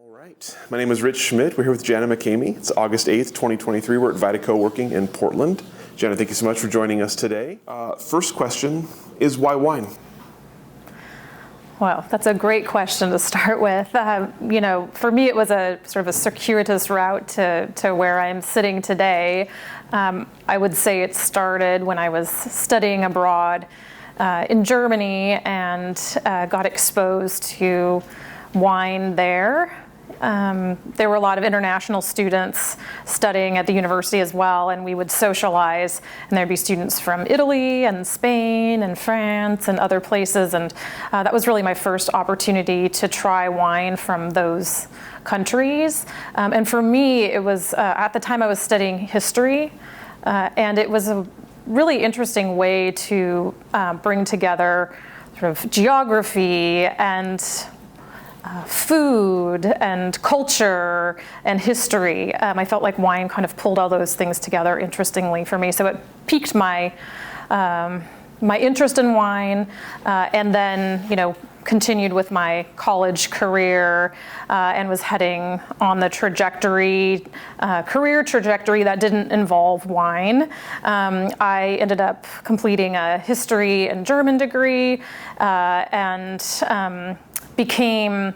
All right, my name is Rich Schmidt. We're here with Jana McKamey. It's August 8th, 2023. We're at VIDA Coworking in Portland. Jana, thank you so much for joining us today. First question is, why wine? Well, that's a great question to start with. For me, it was a sort of a circuitous route to where I'm sitting today. I would say it started when I was studying abroad in Germany and got exposed to wine there. There were a lot of international students studying at the university as well, and we would socialize, and there'd be students from Italy and Spain and France and other places, and that was really my first opportunity to try wine from those countries. And for me, it was, at the time I was studying history, and it was a really interesting way to bring together sort of geography and food and culture and history. I felt like wine kind of pulled all those things together interestingly for me. So it piqued my my interest in wine, and then continued with my college career and was heading on the career trajectory that didn't involve wine. I ended up completing a history and German degree and became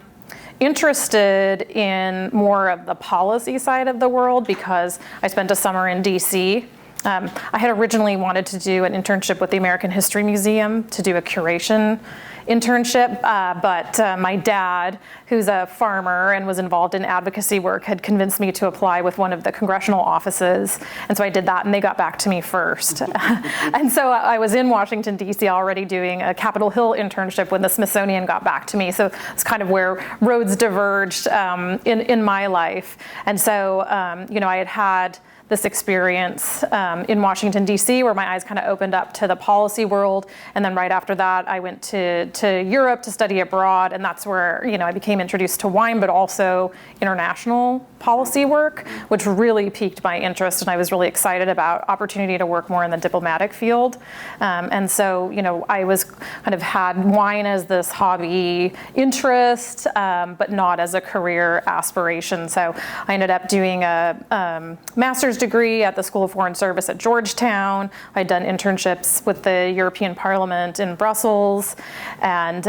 interested in more of the policy side of the world because I spent a summer in DC. I had originally wanted to do an internship with the American History Museum to do a curation internship, but my dad, who's a farmer and was involved in advocacy work, had convinced me to apply with one of the congressional offices, and so I did that, and they got back to me first. And so I was in Washington, D.C. already doing a Capitol Hill internship when the Smithsonian got back to me, so it's kind of where roads diverged in my life. And so I had this experience in Washington, D.C., where my eyes kind of opened up to the policy world. And then right after that, I went to Europe to study abroad. And that's where, I became introduced to wine, but also international policy work, which really piqued my interest. And I was really excited about opportunity to work more in the diplomatic field. And so, I was kind of had wine as this hobby interest, but not as a career aspiration. So I ended up doing a master's degree at the School of Foreign Service at Georgetown. I'd done internships with the European Parliament in Brussels, and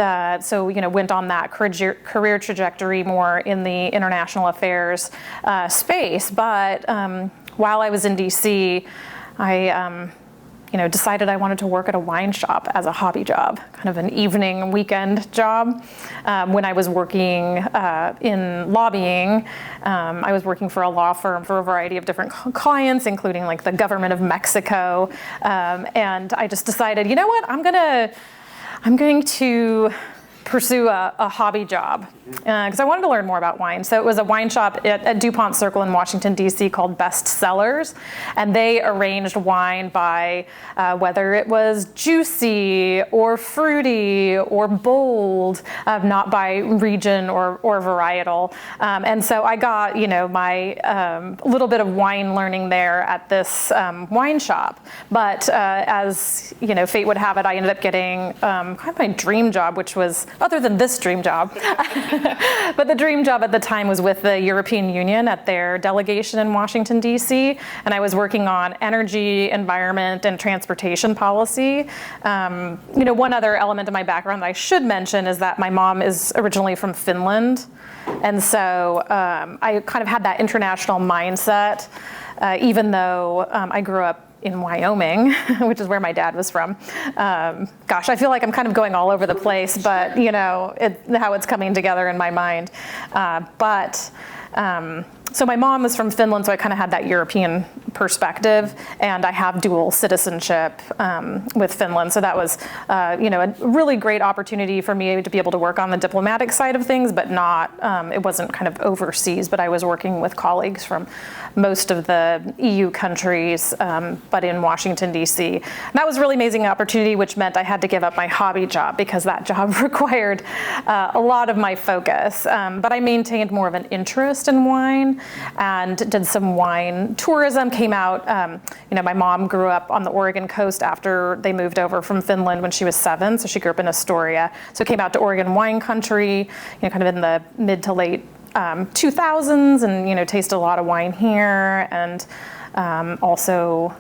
so went on that career trajectory more in the international affairs space. But while I was in DC, I decided I wanted to work at a wine shop as a hobby job, kind of an evening weekend job. When I was working in lobbying, I was working for a law firm for a variety of different clients, including like the government of Mexico. And I just decided, I'm going to pursue a hobby job because I wanted to learn more about wine. So it was a wine shop at DuPont Circle in Washington, D.C. called Best Cellars, and they arranged wine by whether it was juicy or fruity or bold, not by region or varietal. And so I got my little bit of wine learning there at this wine shop. But as fate would have it, I ended up getting kind of my dream job, which was, other than this dream job, but the dream job at the time was with the European Union at their delegation in Washington, D.C., and I was working on energy, environment, and transportation policy. One other element of my background that I should mention is that my mom is originally from Finland, and so I kind of had that international mindset, even though I grew up in Wyoming, which is where my dad was from. Gosh, I feel like I'm kind of going all over the place, but how it's coming together in my mind. So my mom was from Finland, so I kind of had that European perspective, and I have dual citizenship with Finland. So that was, a really great opportunity for me to be able to work on the diplomatic side of things, but not, it wasn't kind of overseas, but I was working with colleagues from most of the EU countries, but in Washington, D.C. And that was a really amazing opportunity, which meant I had to give up my hobby job because that job required a lot of my focus. But I maintained more of an interest in wine and did some wine tourism, came out, my mom grew up on the Oregon coast after they moved over from Finland when she was 7, so she grew up in Astoria. So came out to Oregon wine country, kind of in the mid to late 2000s and, tasted a lot of wine here and also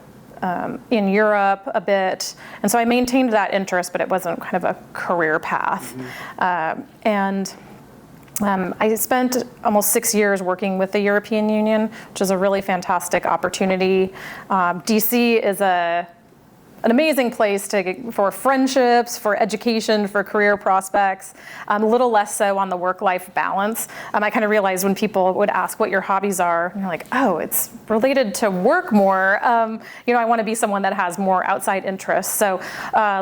in Europe a bit. And so I maintained that interest, but it wasn't kind of a career path. I spent almost 6 years working with the European Union, which is a really fantastic opportunity. DC is an amazing place for friendships, for education, for career prospects, a little less so on the work-life balance. I kind of realized when people would ask what your hobbies are, and you're like, oh, it's related to work more. I want to be someone that has more outside interests. So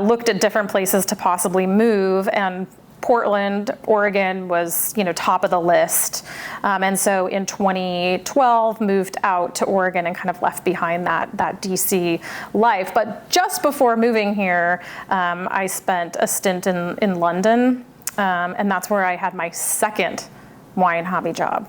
looked at different places to possibly move, and Portland, Oregon was, top of the list. And so in 2012, moved out to Oregon and kind of left behind that DC life. But just before moving here, I spent a stint in London, and that's where I had my second wine hobby job.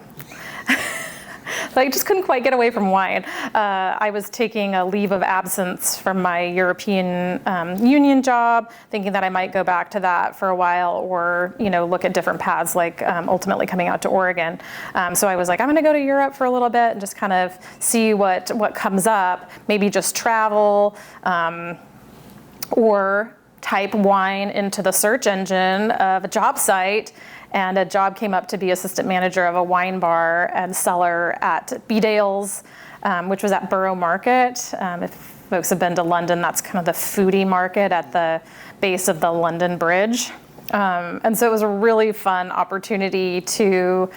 I just couldn't quite get away from wine. I was taking a leave of absence from my European Union job, thinking that I might go back to that for a while or, look at different paths, like ultimately coming out to Oregon. So I was like, I'm going to go to Europe for a little bit and just kind of see what comes up, maybe just travel or type wine into the search engine of a job site. And a job came up to be assistant manager of a wine bar and cellar at Bedales, which was at Borough Market. If folks have been to London, that's kind of the foodie market at the base of the London Bridge. And so it was a really fun opportunity to,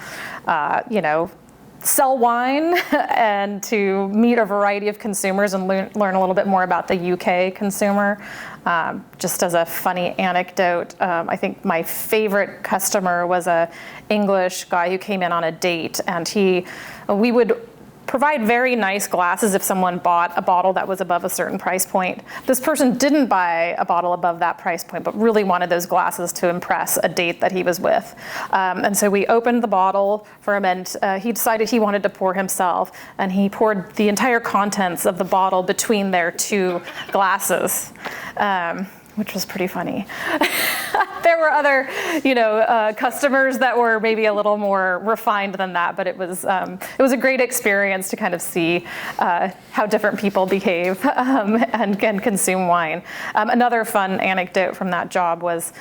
sell wine and to meet a variety of consumers and learn a little bit more about the UK consumer. Just as a funny anecdote, I think my favorite customer was a English guy who came in on a date, and we would provide very nice glasses if someone bought a bottle that was above a certain price point. This person didn't buy a bottle above that price point, but really wanted those glasses to impress a date that he was with. And so we opened the bottle for him, and he decided he wanted to pour himself, and he poured the entire contents of the bottle between their two glasses, which was pretty funny. There were other, customers that were maybe a little more refined than that, but it was a great experience to kind of see how different people behave and can consume wine. Another fun anecdote from that job was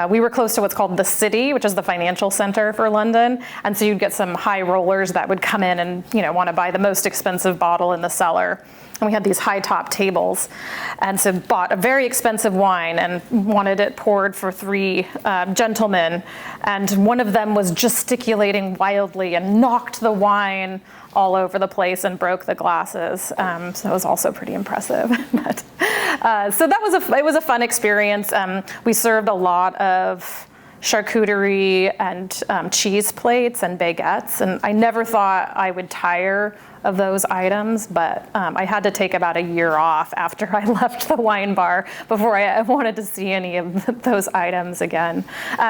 we were close to what's called the City, which is the financial center for London, and so you'd get some high rollers that would come in and want to buy the most expensive bottle in the cellar. And we had these high top tables, and so bought a very expensive wine and wanted it poured for 3 gentlemen, and one of them was gesticulating wildly and knocked the wine all over the place and broke the glasses. So it was also pretty impressive. But, so it was a fun experience. We served a lot of charcuterie and cheese plates and baguettes, and I never thought I would tire of those items, but I had to take about a year off after I left the wine bar before I wanted to see any of those items again.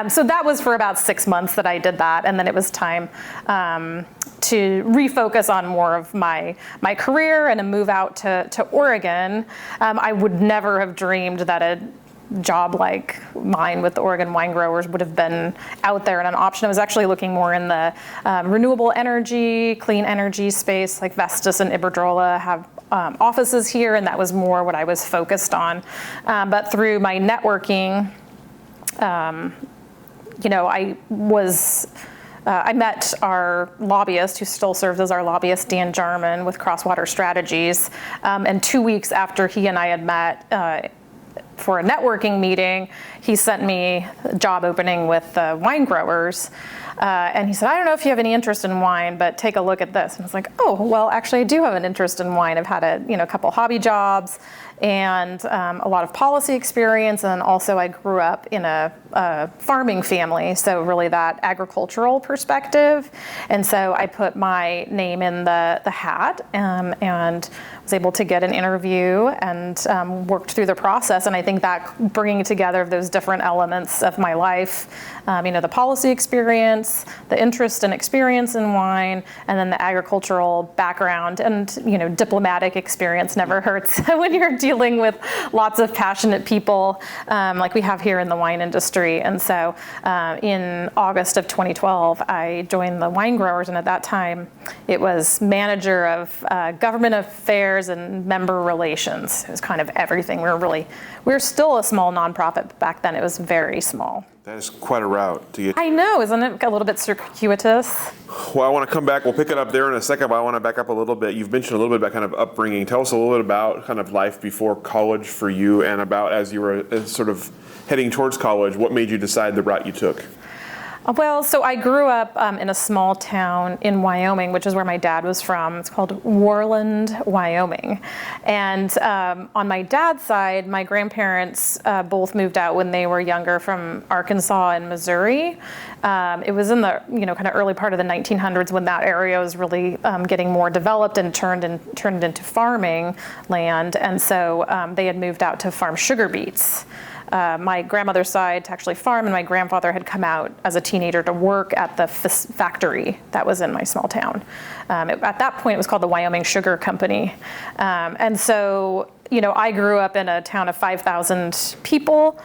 So that was for about 6 months that I did that, and then it was time to refocus on more of my career and a move out to Oregon. I would never have dreamed that a job like mine with the Oregon Winegrowers would have been out there and an option. I was actually looking more in the renewable energy, clean energy space, like Vestas and Iberdrola have offices here, and that was more what I was focused on. But through my networking, I met our lobbyist, who still serves as our lobbyist, Dan Jarman, with Crosswater Strategies, and 2 weeks after he and I had met for a networking meeting, he sent me a job opening with wine growers. And he said, I don't know if you have any interest in wine, but take a look at this. And I was like, oh, well, actually, I do have an interest in wine. I've had a couple hobby jobs and a lot of policy experience. And also I grew up in a farming family, so really that agricultural perspective. And so I put my name in the hat and was able to get an interview and worked through the process. And I think think that bringing together of those different elements of my life, the policy experience, the interest and experience in wine, and then the agricultural background and, diplomatic experience never hurts when you're dealing with lots of passionate people like we have here in the wine industry. And so in August of 2012, I joined the Wine Growers, and at that time it was manager of government affairs and member relations. It was kind of everything. We were still a small nonprofit, but back then it was very small. That is quite a route to get. I know, isn't it a little bit circuitous? Well, I want to come back. We'll pick it up there in a second, but I want to back up a little bit. You've mentioned a little bit about kind of upbringing. Tell us a little bit about kind of life before college for you, and about as you were sort of heading towards college, what made you decide the route you took? Well, so I grew up in a small town in Wyoming, which is where my dad was from. It's called Worland, Wyoming. And on my dad's side, my grandparents both moved out when they were younger from Arkansas and Missouri. It was in the kind of early part of the 1900s when that area was really getting more developed and turned into farming land. And so they had moved out to farm sugar beets. My grandmother's side to actually farm, and my grandfather had come out as a teenager to work at the factory that was in my small town. At that point, it was called the Wyoming Sugar Company. And so, I grew up in a town of 5,000 people.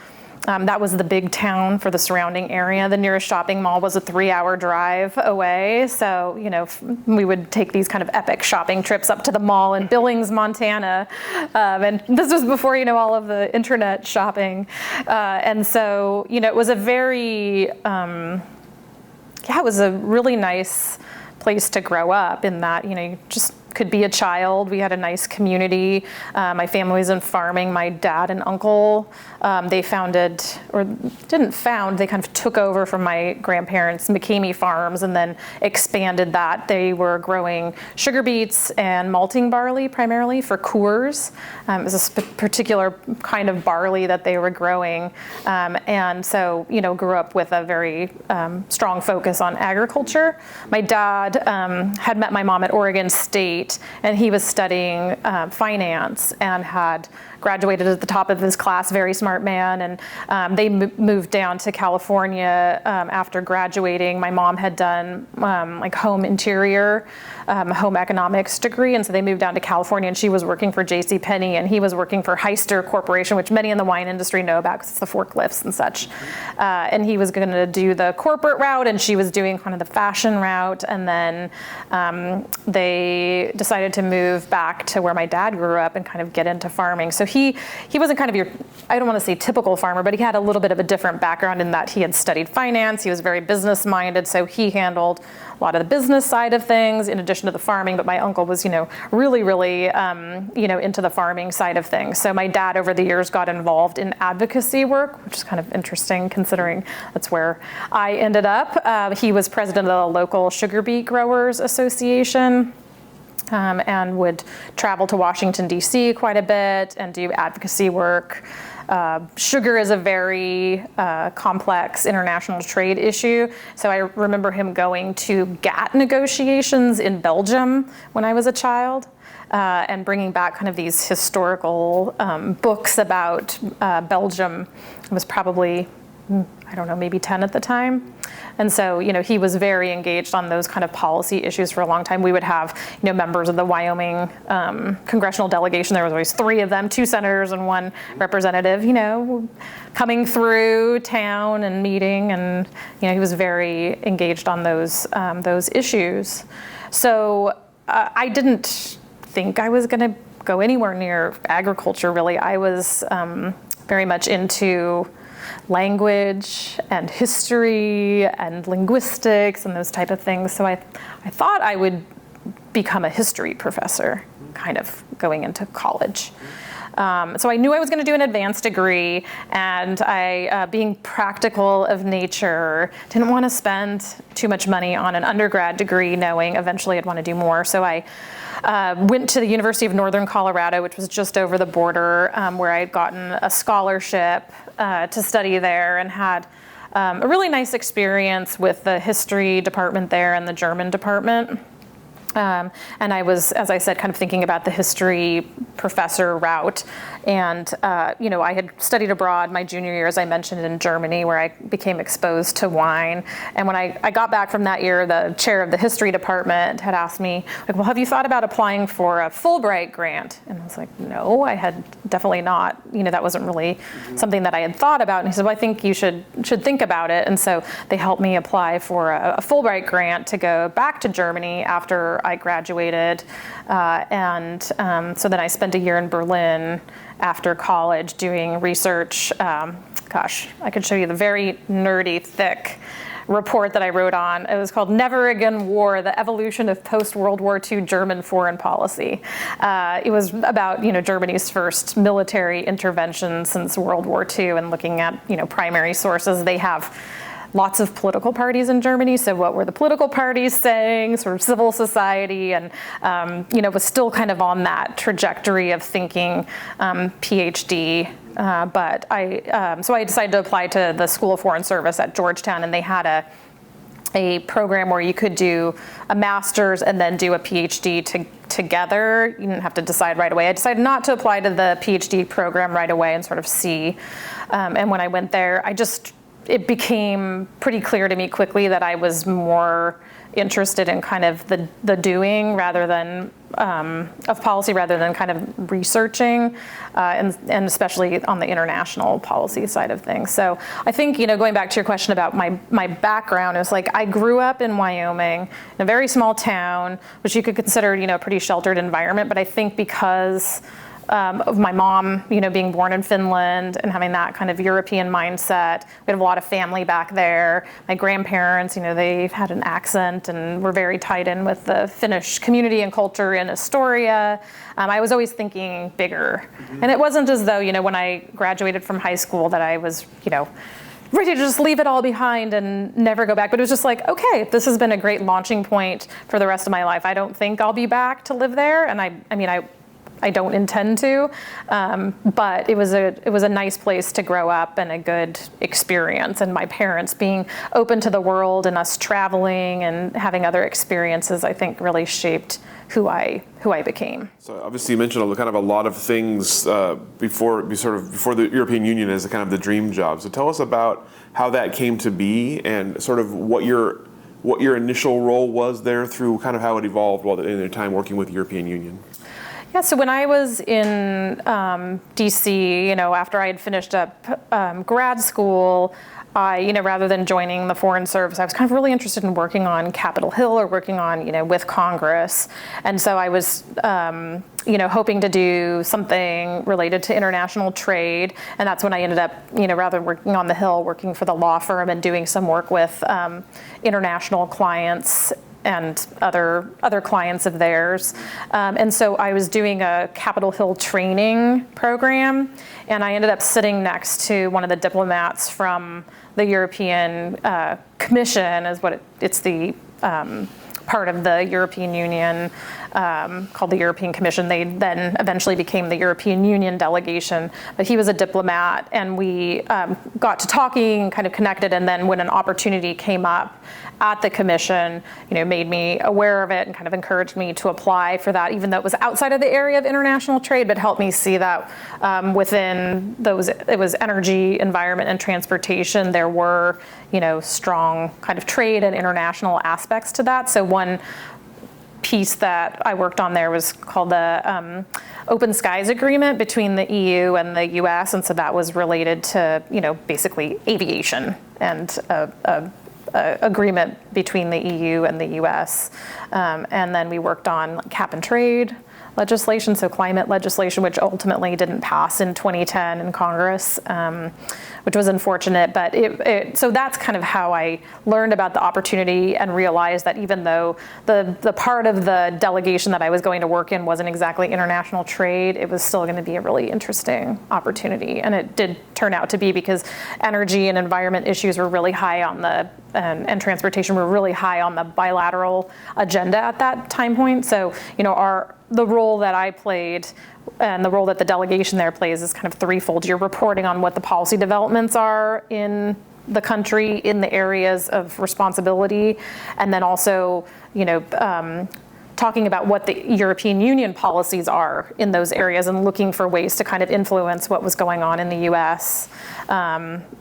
That was the big town for the surrounding area. The nearest shopping mall was a 3-hour drive away. So, we would take these kind of epic shopping trips up to the mall in Billings, Montana. And this was before, all of the internet shopping. And so, it was a very, it was a really nice place to grow up in that, you just could be a child. We had a nice community. My family was in farming. My dad and uncle, they founded, or didn't found, they kind of took over from my grandparents' McKamey farms and then expanded that. They were growing sugar beets and malting barley primarily for Coors. It was a particular kind of barley that they were growing. And so, grew up with a very strong focus on agriculture. My dad had met my mom at Oregon State, and he was studying finance and had graduated at the top of his class, very smart man, and they moved down to California after graduating. My mom had done like home interior, home economics degree, and so they moved down to California, and she was working for JCPenney, and he was working for Heister Corporation, which many in the wine industry know about because it's the forklifts and such. And he was going to do the corporate route, and she was doing kind of the fashion route, and then they decided to move back to where my dad grew up and kind of get into farming. So he wasn't kind of your, I don't want to say typical farmer, but he had a little bit of a different background in that he had studied finance. He was very business minded, so he handled a lot of the business side of things in addition to the farming. But my uncle was, really into the farming side of things. So my dad over the years got involved in advocacy work, which is kind of interesting considering that's where I ended up. He was president of the local Sugar Beet Growers Association. And would travel to Washington, D.C. quite a bit and do advocacy work. Sugar is a very complex international trade issue. So I remember him going to GATT negotiations in Belgium when I was a child. And bringing back kind of these historical books about Belgium. I was probably, maybe 10 at the time. And so, he was very engaged on those kind of policy issues for a long time. We would have, members of the Wyoming congressional delegation. There was always 3 of them, 2 senators and 1 representative, coming through town and meeting. And, he was very engaged on those issues. So I didn't think I was going to go anywhere near agriculture, really. I was very much into language and history and linguistics and those type of things. So I thought I would become a history professor, kind of going into college. So I knew I was going to do an advanced degree, and I, being practical of nature, didn't want to spend too much money on an undergrad degree, knowing eventually I'd want to do more. So I went to the University of Northern Colorado, which was just over the border, where I had gotten a scholarship to study there and had a really nice experience with the history department there and the German department. And I was, as I said, kind of thinking about the history professor route. And, I had studied abroad my junior year, as I mentioned, in Germany, where I became exposed to wine. And when I got back from that year, the chair of the history department had asked me, like, well, have you thought about applying for a Fulbright grant? And I was like, no, I had definitely not. That wasn't really something that I had thought about. And he said, well, I think you should think about it. And so they helped me apply for a Fulbright grant to go back to Germany after I graduated. So then I spent a year in Berlin after college doing research. I could show you the very nerdy, thick report that I wrote on. It was called Never Again War, the Evolution of Post-World War II German Foreign Policy. It was about, Germany's first military intervention since World War II and looking at, primary sources. They have lots of political parties in Germany. So what were the political parties saying, sort of civil society, and, was still kind of on that trajectory of thinking PhD. So I decided to apply to the School of Foreign Service at Georgetown, and they had a program where you could do a master's and then do a PhD together. You didn't have to decide right away. I decided not to apply to the PhD program right away and sort of see. And when I went there, it became pretty clear to me quickly that I was more interested in kind of the doing rather than of policy rather than kind of researching, and especially on the international policy side of things. So I think, going back to your question about my background, it was like I grew up in Wyoming, in a very small town, which you could consider, a pretty sheltered environment. But I think because of my mom, being born in Finland and having that kind of European mindset. We had a lot of family back there. My grandparents, they had an accent and were very tied in with the Finnish community and culture in Astoria. I was always thinking bigger. And it wasn't as though, when I graduated from high school that I was, ready to just leave it all behind and never go back. But it was just like, okay, this has been a great launching point for the rest of my life. I don't think I'll be back to live there. And I don't intend to, but it was a nice place to grow up and a good experience. And my parents being open to the world and us traveling and having other experiences, I think really shaped who I became. So obviously you mentioned kind of a lot of things before the European Union as kind of the dream job. So tell us about how that came to be and sort of what your initial role was there through kind of how it evolved while in your time working with the European Union. Yeah, so when I was in DC, after I had finished up grad school, I, rather than joining the Foreign Service, I was kind of really interested in working on Capitol Hill or working on, with Congress. And so I was, hoping to do something related to international trade. And that's when I ended up, rather than working on the Hill, working for the law firm and doing some work with international clients and other clients of theirs. And so I was doing a Capitol Hill training program, and I ended up sitting next to one of the diplomats from the European Commission, it's the part of the European Union called the European Commission. They then eventually became the European Union delegation, but he was a diplomat, and we got to talking and kind of connected, and then when an opportunity came up at the commission, made me aware of it and kind of encouraged me to apply for that, even though it was outside of the area of international trade, but helped me see that within those, it was energy, environment, and transportation, there were, strong kind of trade and international aspects to that. So one piece that I worked on there was called the Open Skies Agreement between the EU and the US, and so that was related to, basically aviation and agreement between the EU and the US. And then we worked on cap and trade legislation, so climate legislation, which ultimately didn't pass in 2010 in Congress, which was unfortunate. But so that's kind of how I learned about the opportunity and realized that even though the part of the delegation that I was going to work in wasn't exactly international trade, it was still going to be a really interesting opportunity. And it did turn out to be, because energy and environment issues were really high on and transportation were really high on the bilateral agenda at that time point. So, the role that I played and the role that the delegation there plays is kind of threefold. You're reporting on what the policy developments are in the country in the areas of responsibility, and then also, talking about what the European Union policies are in those areas and looking for ways to kind of influence what was going on in the U.S.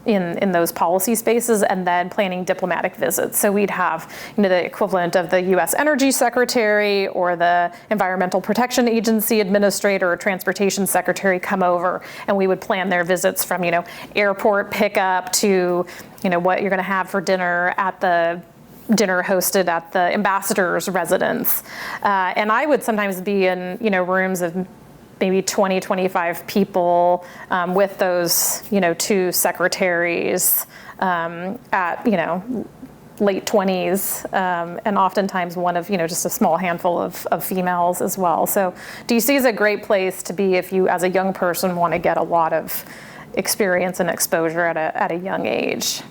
In those policy spaces, and then planning diplomatic visits. So we'd have, the equivalent of the U.S. Energy Secretary or the Environmental Protection Agency Administrator or Transportation Secretary come over, and we would plan their visits from, airport pickup to, what you're going to have for dinner at the dinner hosted at the ambassador's residence. And I would sometimes be in, rooms of maybe 20, 25 people with those, two secretaries at, late 20s, and oftentimes one of, just a small handful of females as well. So DC is a great place to be if you, as a young person, want to get a lot of experience and exposure at a young age.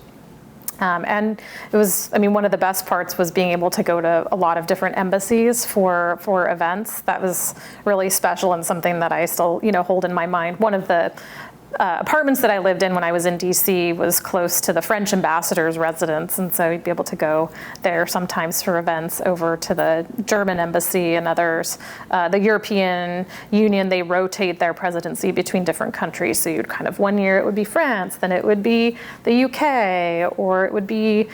And it was, one of the best parts was being able to go to a lot of different embassies for events. That was really special and something that I still, hold in my mind. One of the apartments that I lived in when I was in DC was close to the French ambassador's residence, and so you'd be able to go there sometimes for events, over to the German embassy and others. The European Union, they rotate their presidency between different countries, so you'd kind of, one year it would be France, then it would be the UK, or it would be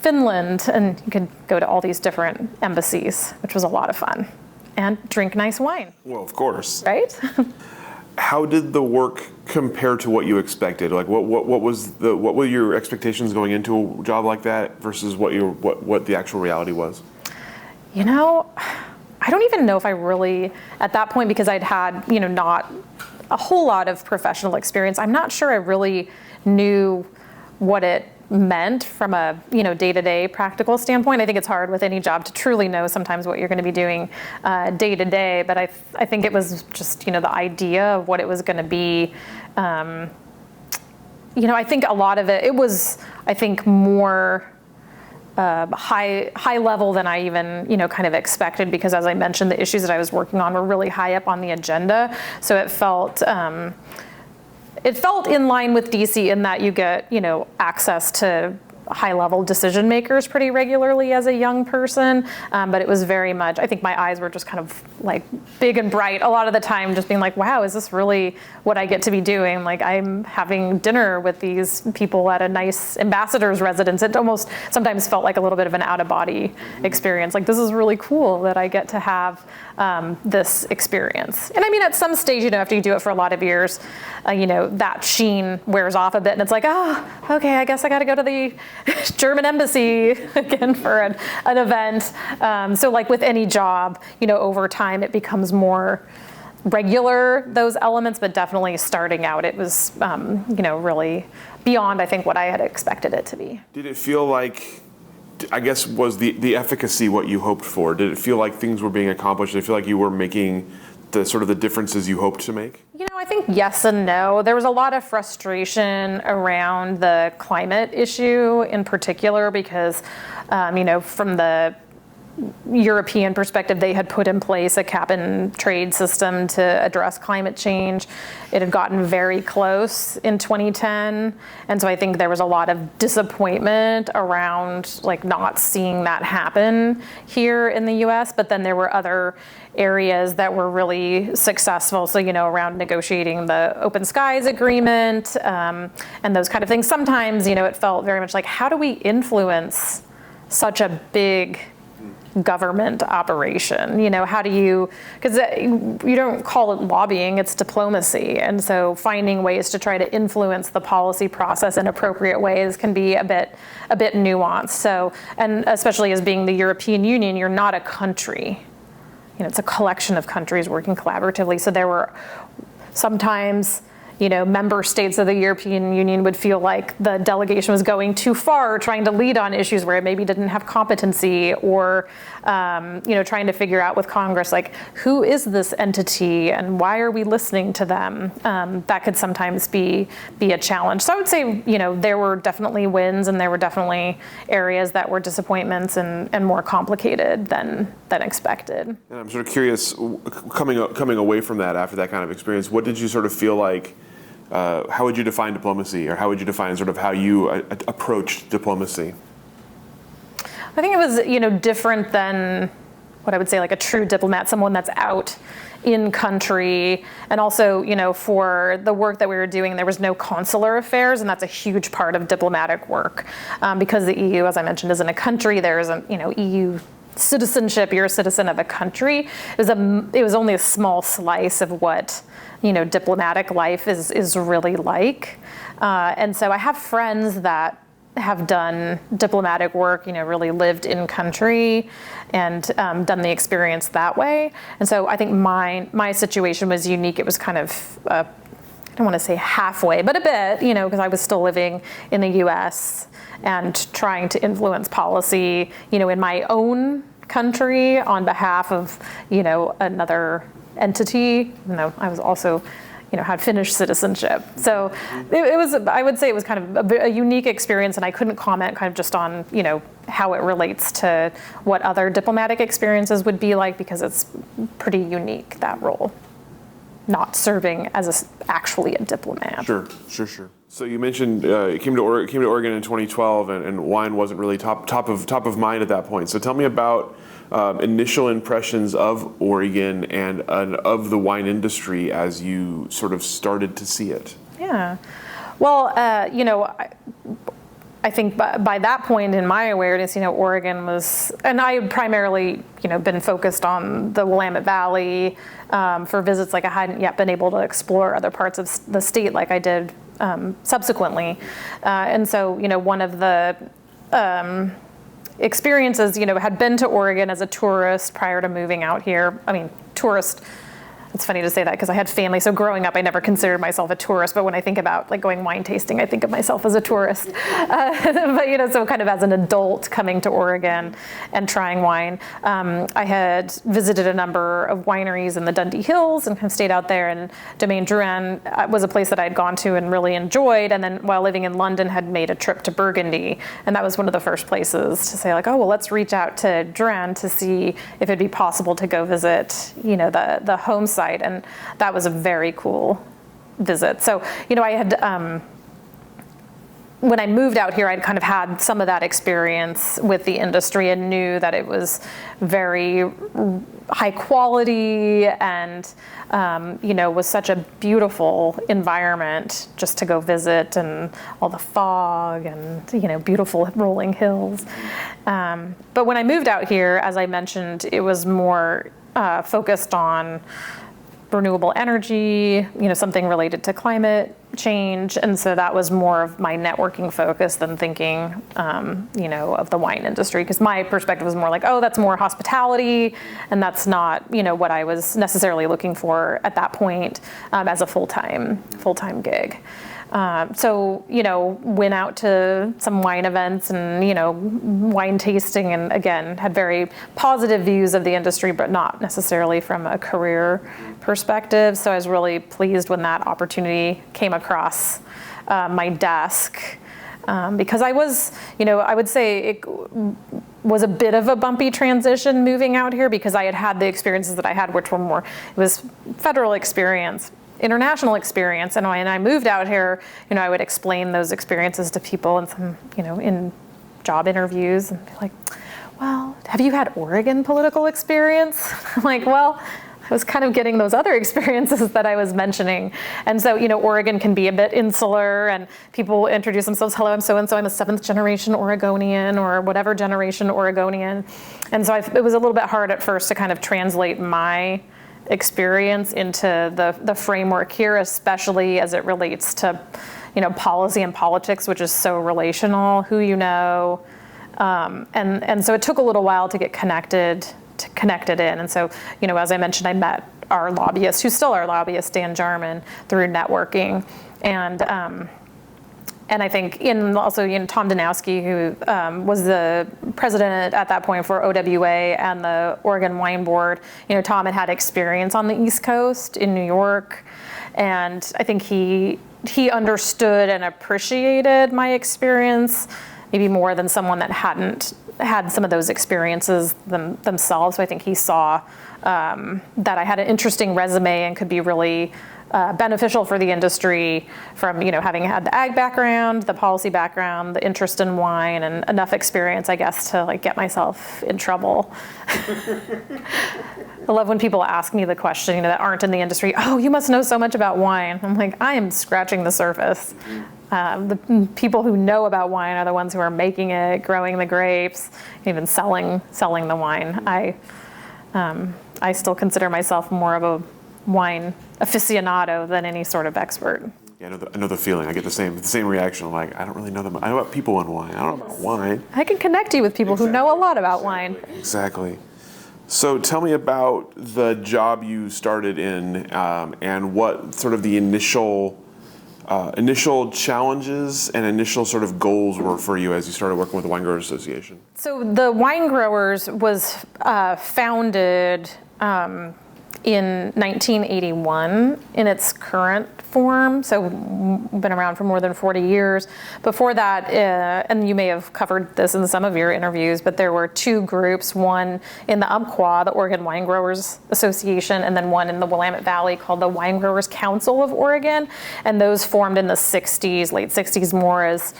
Finland, and you could go to all these different embassies, which was a lot of fun. And drink nice wine. Well, of course. Right? How did the work compare to what you expected? Like, what were your expectations going into a job like that versus what the actual reality was? I don't even know if I really, at that point, because I'd had, not a whole lot of professional experience, I'm not sure I really knew what it meant from a day-to-day practical standpoint. I think it's hard with any job to truly know sometimes what you're going to be doing day to day, but I think it was just the idea of what it was going to be. I think a lot of it was, I think, more high level than I even kind of expected, because as I mentioned, the issues that I was working on were really high up on the agenda. So it felt in line with DC in that you get, access to high-level decision makers pretty regularly as a young person, but it was very much, I think my eyes were just kind of like big and bright a lot of the time, just being like, wow, is this really what I get to be doing? Like, I'm having dinner with these people at a nice ambassador's residence. It almost sometimes felt like a little bit of an out-of-body experience. Like, this is really cool that I get to have this experience. And at some stage, after you do it for a lot of years, that sheen wears off a bit, and it's like, okay, I guess I got to go to the German embassy again for an event. So like with any job, over time it becomes more regular, those elements, but definitely starting out, it was, really beyond, I think, what I had expected it to be. Did it feel like, I guess, was the efficacy what you hoped for? Did it feel like things were being accomplished? Did it feel like you were making the sort of the differences you hoped to make? I think yes and no. There was a lot of frustration around the climate issue in particular because, from the European perspective, they had put in place a cap and trade system to address climate change. It had gotten very close in 2010. And so I think there was a lot of disappointment around not seeing that happen here in the US. But then there were other areas that were really successful. So, around negotiating the Open Skies Agreement and those kind of things. Sometimes, it felt very much like, how do we influence such a big government operation? How do you, because you don't call it lobbying, it's diplomacy. And so finding ways to try to influence the policy process in appropriate ways can be a bit nuanced. So, and especially as being the European Union, you're not a country. It's a collection of countries working collaboratively. So there were sometimes member states of the European Union would feel like the delegation was going too far, trying to lead on issues where it maybe didn't have competency, or, trying to figure out with Congress, who is this entity and why are we listening to them? That could sometimes be a challenge. So I would say, there were definitely wins and there were definitely areas that were disappointments and more complicated than expected. And I'm sort of curious, coming away from that after that kind of experience, what did you sort of feel like? How would you define diplomacy, or how would you define sort of how you approached diplomacy? I think it was, different than what I would say like a true diplomat, someone that's out in country. And also, for the work that we were doing, there was no consular affairs, and that's a huge part of diplomatic work. Because the EU, as I mentioned, isn't a country, there isn't, EU citizenship, you're a citizen of a country. It was only a small slice of what, diplomatic life is really like. And so I have friends that have done diplomatic work, really lived in country and done the experience that way. And so I think my situation was unique. It was kind of, I don't want to say halfway, but a bit, because I was still living in the US and trying to influence policy, in my own country on behalf of, another entity. I was also had Finnish citizenship. So it was, I would say it was kind of a unique experience, and I couldn't comment kind of just on, how it relates to what other diplomatic experiences would be like, because it's pretty unique, that role, not serving as actually a diplomat. Sure. So you mentioned you came to Oregon in 2012, and wine wasn't really top of mind at that point. So tell me about initial impressions of Oregon and of the wine industry as you sort of started to see it. Yeah. Well, I think by that point in my awareness, Oregon was, and I had primarily, been focused on the Willamette Valley for visits. Like I hadn't yet been able to explore other parts of the state like I did subsequently. And so, one of the experiences, had been to Oregon as a tourist prior to moving out here. I mean, tourist, it's funny to say that because I had family. So growing up, I never considered myself a tourist. But when I think about like going wine tasting, I think of myself as a tourist. But so kind of as an adult coming to Oregon and trying wine, I had visited a number of wineries in the Dundee Hills and kind of stayed out there. And Domaine Drouhin was a place that I had gone to and really enjoyed. And then while living in London, had made a trip to Burgundy, and that was one of the first places to say like, oh well, let's reach out to Drouhin to see if it'd be possible to go visit, the home site. And that was a very cool visit. So, I had, when I moved out here, I'd kind of had some of that experience with the industry and knew that it was very high quality and, was such a beautiful environment just to go visit, and all the fog and, beautiful rolling hills. But when I moved out here, as I mentioned, it was more focused on renewable energy, something related to climate change. And so that was more of my networking focus than thinking, of the wine industry. Because my perspective was more like, oh, that's more hospitality. And that's not, what I was necessarily looking for at that point as a full-time gig. So, went out to some wine events and, wine tasting, and again, had very positive views of the industry, but not necessarily from a career perspective. So I was really pleased when that opportunity came across my desk, because I was, I would say it was a bit of a bumpy transition moving out here, because I had the experiences that I had, which were more, it was federal experience, international experience. And when I moved out here, I would explain those experiences to people in some, in job interviews, and be like, well, have you had Oregon political experience? I'm like, well, I was kind of getting those other experiences that I was mentioning. And so, Oregon can be a bit insular, and people introduce themselves, hello, I'm so-and-so, I'm a 7th generation Oregonian, or whatever generation Oregonian. And so it was a little bit hard at first to kind of translate my experience into the framework here, especially as it relates to, policy and politics, which is so relational, who and so it took a little while to get connected in. And so, as I mentioned, I met our lobbyist, who's still our lobbyist, Dan Jarman, through networking. And I think also Tom Danowski, who was the president at that point for OWA and the Oregon Wine Board, Tom had experience on the East Coast in New York. And I think he understood and appreciated my experience maybe more than someone that hadn't had some of those experiences themselves. So I think he saw that I had an interesting resume and could be really beneficial for the industry from, having had the ag background, the policy background, the interest in wine, and enough experience, I guess, to like get myself in trouble. I love when people ask me the question, that aren't in the industry, oh, you must know so much about wine. I'm like, I am scratching the surface. The people who know about wine are the ones who are making it, growing the grapes, even selling the wine. I still consider myself more of a wine aficionado than any sort of expert. Yeah, I know the feeling. I get the same reaction. I'm like, I don't really know them. I know about people in wine. I don't know about wine. I can connect you with people who know a lot about wine. Exactly. So tell me about the job you started in and what sort of the initial challenges and initial sort of goals were for you as you started working with the Winegrowers Association. So the Winegrowers was founded in 1981 in its current form, so been around for more than 40 years. Before that, and you may have covered this in some of your interviews, but there were two groups, one in the Umpqua, the Oregon Winegrowers Association, and then one in the Willamette Valley called the Winegrowers Council of Oregon, and those formed in the 60s, late 60s, more as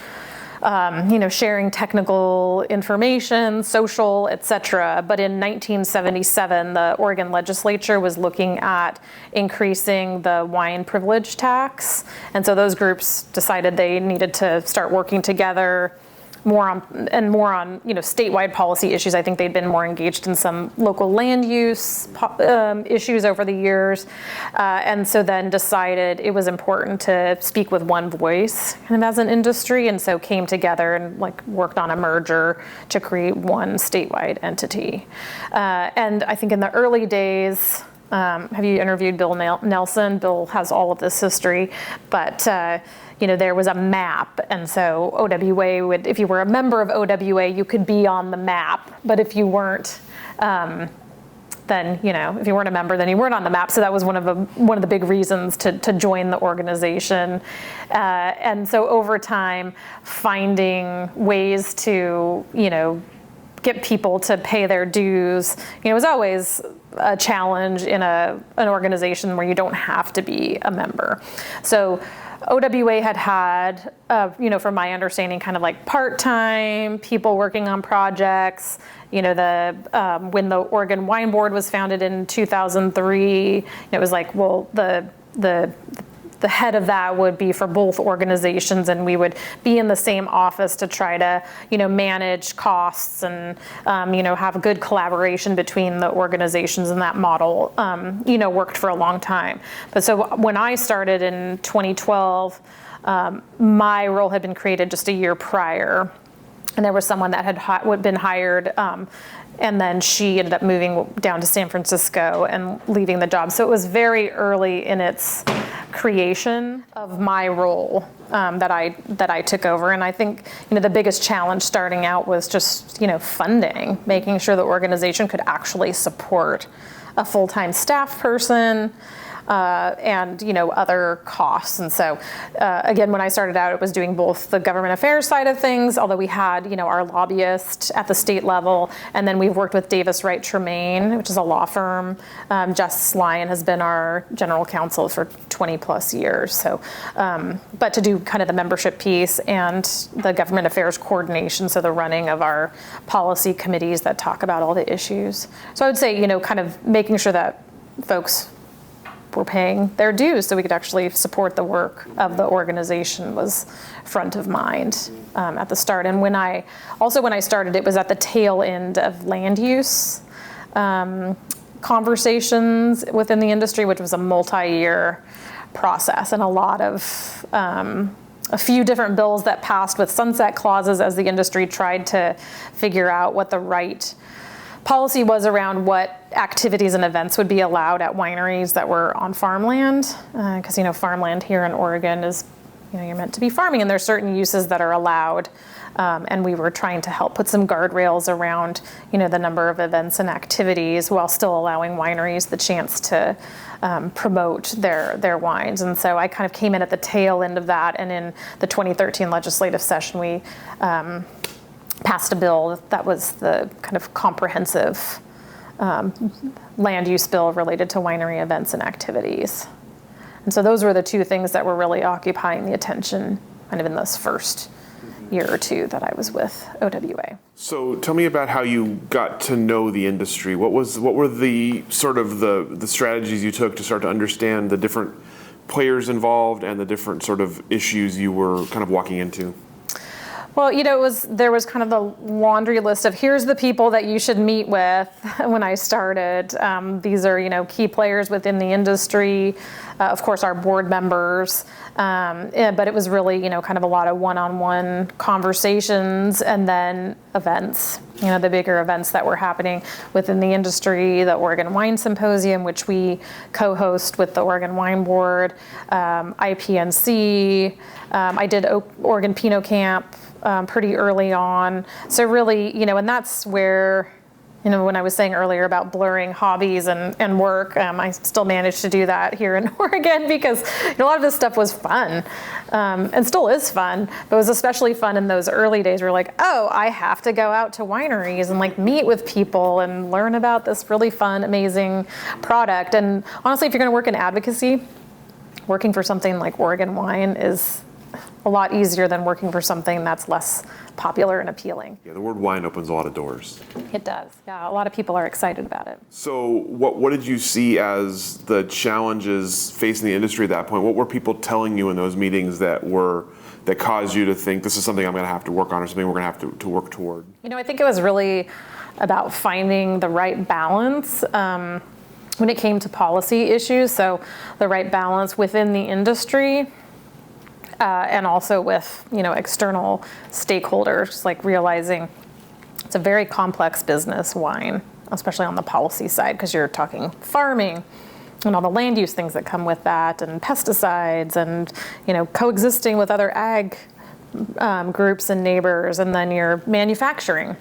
sharing technical information, social, etc. But in 1977, the Oregon legislature was looking at increasing the wine privilege tax. And so those groups decided they needed to start working together more on statewide policy issues. I think they'd been more engaged in some local land use issues over the years, and so then decided it was important to speak with one voice kind of as an industry, and so came together and worked on a merger to create one statewide entity. And I think in the early days, have you interviewed Bill Nelson? Bill has all of this history, but there was a map, and so OWA would, if you were a member of OWA, you could be on the map, but if you weren't, then if you weren't a member, then you weren't on the map. So that was one of the big reasons to join the organization, and so over time, finding ways to get people to pay their dues, was always a challenge in an organization where you don't have to be a member. So OWA had, from my understanding, kind of like part-time people working on projects. When the Oregon Wine Board was founded in 2003, it was like, well, the head of that would be for both organizations, and we would be in the same office to try to, manage costs and, have good collaboration between the organizations, and that model, worked for a long time. But so when I started in 2012, my role had been created just a year prior, and there was someone that had been hired, and then she ended up moving down to San Francisco and leaving the job. So it was very early in its creation of my role that I took over. And I think the biggest challenge starting out was just funding, making sure the organization could actually support a full-time staff person. And other costs. And so again, when I started out, it was doing both the government affairs side of things, although we had our lobbyist at the state level, and then we've worked with Davis Wright Tremaine, which is a law firm. Jess Lyon has been our general counsel for 20 plus years. So but to do kind of the membership piece and the government affairs coordination, so the running of our policy committees that talk about all the issues. So I would say kind of making sure that folks were paying their dues so we could actually support the work of the organization was front of mind at the start. And when I started, it was at the tail end of land use conversations within the industry, which was a multi-year process, and a lot of a few different bills that passed with sunset clauses as the industry tried to figure out what the right policy was around what activities and events would be allowed at wineries that were on farmland, because farmland here in Oregon is, you're meant to be farming, and there's certain uses that are allowed, and we were trying to help put some guardrails around, the number of events and activities while still allowing wineries the chance to promote their wines. And so I kind of came in at the tail end of that, and in the 2013 legislative session, we passed a bill that was the kind of comprehensive land use bill related to winery events and activities. And so those were the two things that were really occupying the attention kind of in this first year or two that I was with OWA. So tell me about how you got to know the industry. What were the sort of the strategies you took to start to understand the different players involved and the different sort of issues you were kind of walking into? Well, there was kind of the laundry list of here's the people that you should meet with when I started. These are, key players within the industry, of course, our board members. But it was really, kind of a lot of one-on-one conversations and then events, the bigger events that were happening within the industry, the Oregon Wine Symposium, which we co-host with the Oregon Wine Board, IPNC. I did Oregon Pinot Camp pretty early on. So really, and that's where, when I was saying earlier about blurring hobbies and work, I still managed to do that here in Oregon because a lot of this stuff was fun and still is fun, but it was especially fun in those early days where like, oh, I have to go out to wineries and like meet with people and learn about this really fun, amazing product. And honestly, if you're going to work in advocacy, working for something like Oregon Wine is a lot easier than working for something that's less popular and appealing. Yeah, the word wine opens a lot of doors. It does. Yeah, a lot of people are excited about it. So what did you see as the challenges facing the industry at that point? What were people telling you in those meetings that caused you to think this is something I'm going to have to work on or something we're going to have to work toward? I think it was really about finding the right balance when it came to policy issues. So the right balance within the industry and also with, external stakeholders, like realizing it's a very complex business, wine, especially on the policy side, because you're talking farming and all the land use things that come with that and pesticides and, coexisting with other ag groups and neighbors, and then you're manufacturing.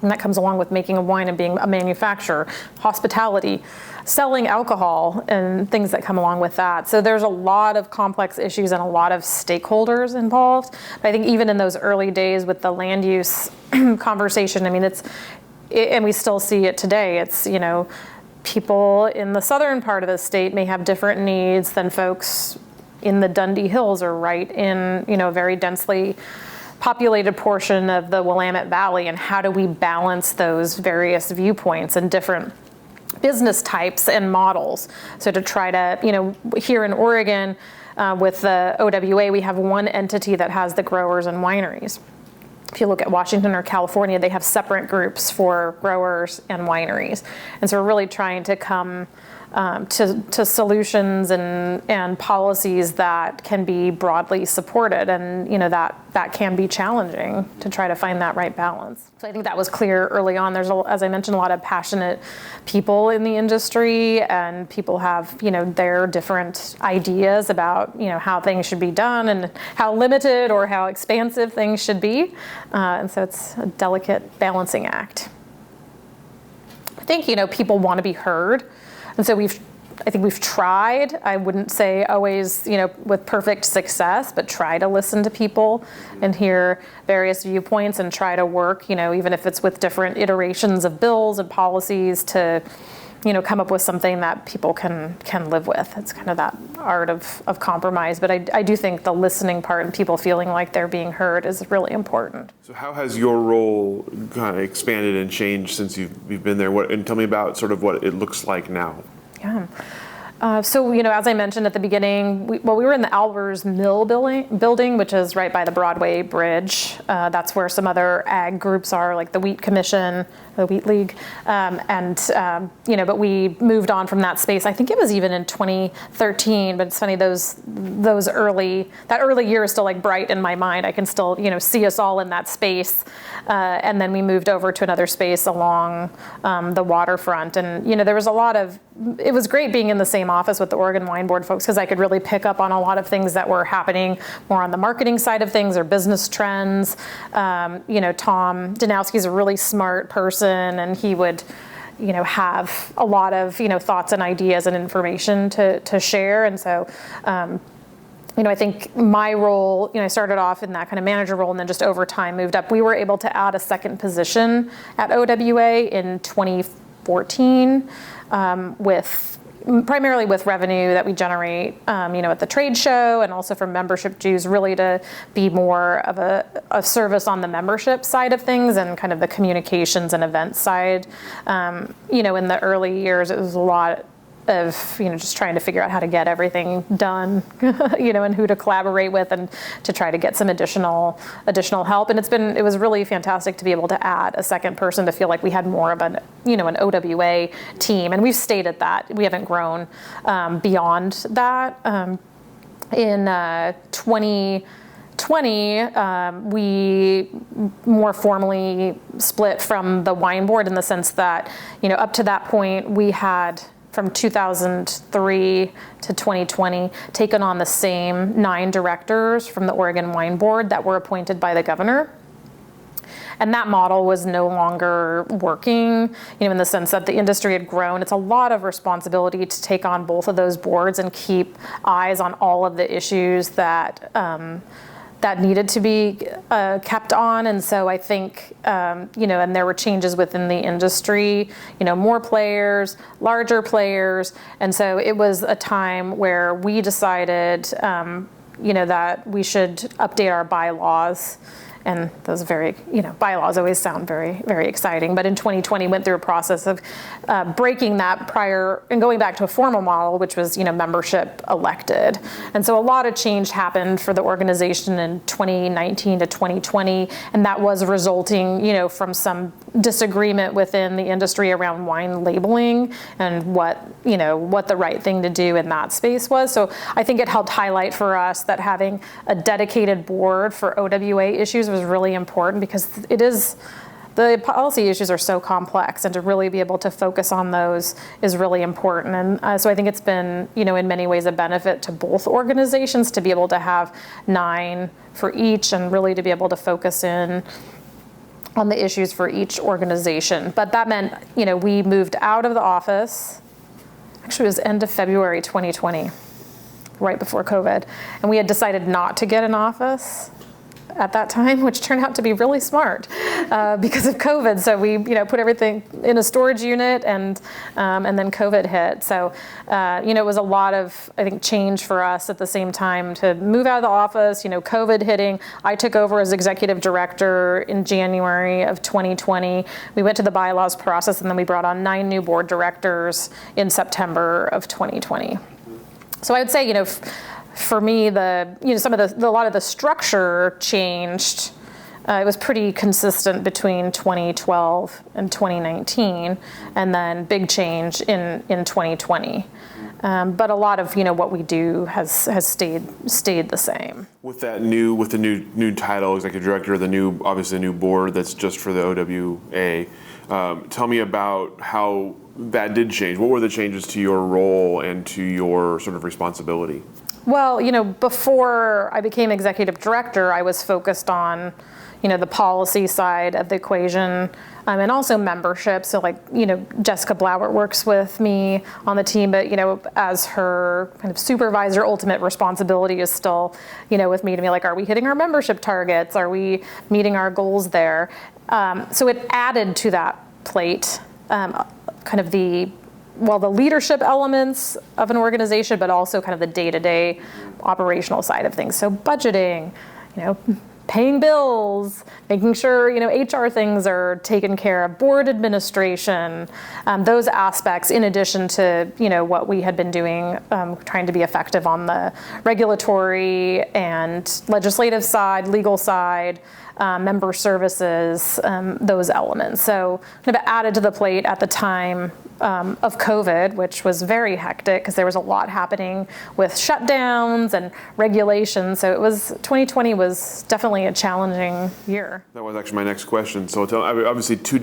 And that comes along with making a wine and being a manufacturer, hospitality, selling alcohol, and things that come along with that. So there's a lot of complex issues and a lot of stakeholders involved. But I think even in those early days with the land use conversation, and we still see it today. It's, people in the southern part of the state may have different needs than folks in the Dundee Hills or right in, a very densely populated portion of the Willamette Valley, and how do we balance those various viewpoints and different business types and models. So to try to, here in Oregon with the OWA, we have one entity that has the growers and wineries. If you look at Washington or California, they have separate groups for growers and wineries. And so we're really trying to come to solutions and policies that can be broadly supported, and that can be challenging to try to find that right balance. So I think that was clear early on. There's, as I mentioned, a lot of passionate people in the industry, and people have their different ideas about how things should be done and how limited or how expansive things should be, and so it's a delicate balancing act. I think people want to be heard. And so I think we've tried, I wouldn't say always, with perfect success, but try to listen to people and hear various viewpoints and try to work, even if it's with different iterations of bills and policies to, come up with something that people can live with. It's kind of that art of compromise. But I do think the listening part and people feeling like they're being heard is really important. So how has your role kind of expanded and changed since you've been there? And tell me about sort of what it looks like now. Yeah. So, as I mentioned at the beginning, we were in the Albers Mill building, which is right by the Broadway Bridge. That's where some other ag groups are, like the Wheat Commission, the Wheat League. But we moved on from that space. I think it was even in 2013, but it's funny, that early year is still like bright in my mind. I can still, see us all in that space. And then we moved over to another space along the waterfront. And, there was it was great being in the same office with the Oregon Wine Board folks, because I could really pick up on a lot of things that were happening more on the marketing side of things or business trends. Tom Danowski's a really smart person, and he would have a lot of thoughts and ideas and information to share. And so I think my role, I started off in that kind of manager role and then just over time moved up. We were able to add a second position at OWA in 2014 with primarily with revenue that we generate, at the trade show and also from membership dues, really to be more of a service on the membership side of things and kind of the communications and events side. In the early years, it was a lot of, just trying to figure out how to get everything done, and who to collaborate with and to try to get some additional help. And it was really fantastic to be able to add a second person to feel like we had more of an OWA team. And we've stayed at that. We haven't grown beyond that. In 2020, we more formally split from the wine board in the sense that, up to that point we had, from 2003 to 2020, taken on the same 9 directors from the Oregon Wine Board that were appointed by the governor. And that model was no longer working, in the sense that the industry had grown. It's a lot of responsibility to take on both of those boards and keep eyes on all of the issues that needed to be kept on. And so I think, and there were changes within the industry, more players, larger players. And so it was a time where we decided, that we should update our bylaws. And those bylaws always sound very, very exciting. But in 2020, went through a process of breaking that prior and going back to a formal model, which was, membership elected. And so a lot of change happened for the organization in 2019 to 2020. And that was resulting, from some disagreement within the industry around wine labeling and what the right thing to do in that space was. So I think it helped highlight for us that having a dedicated board for OWA issues was really important, because the policy issues are so complex, and to really be able to focus on those is really important. And so I think it's been, in many ways a benefit to both organizations to be able to have 9 for each and really to be able to focus in on the issues for each organization. But that meant, we moved out of the office. Actually, it was end of February 2020, right before COVID. And we had decided not to get an office at that time, which turned out to be really smart because of COVID. So we, put everything in a storage unit, and then COVID hit. So, it was a lot of, I think, change for us at the same time to move out of the office. COVID hitting. I took over as executive director in January of 2020. We went to the bylaws process, and then we brought on 9 new board directors in September of 2020. So I would say, for me, a lot of the structure changed. It was pretty consistent between 2012 and 2019, and then big change in 2020. But a lot of what we do has stayed the same. With the new title, executive director, obviously the new board that's just for the OWA. Tell me about how that did change. What were the changes to your role and to your sort of responsibility? Well, before I became executive director, I was focused on, the policy side of the equation, and also membership. So Jessica Blauert works with me on the team, but, as her kind of supervisor, ultimate responsibility is still, with me to be like, are we hitting our membership targets? Are we meeting our goals there? So it added to that plate, kind of the leadership elements of an organization, but also kind of the day-to-day operational side of things. So budgeting, paying bills, making sure, HR things are taken care of, board administration, those aspects, in addition to, what we had been doing, trying to be effective on the regulatory and legislative side, legal side, member services, those elements. So kind of added to the plate at the time of COVID, which was very hectic because there was a lot happening with shutdowns and regulations. So 2020 was definitely a challenging year. That was actually my next question. So obviously two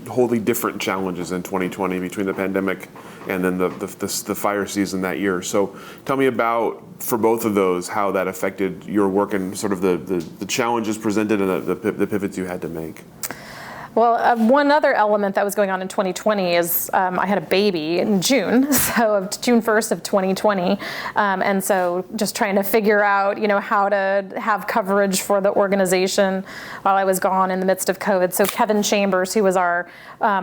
wholly different challenges in 2020 between the pandemic and then the fire season that year. So tell me about, for both of those, how that affected your work and sort of the challenges presented and the pivots you had to make. Well, one other element that was going on in 2020 is I had a baby in June, so of June 1st of 2020, and so just trying to figure out, how to have coverage for the organization while I was gone in the midst of COVID. So Kevin Chambers, who was our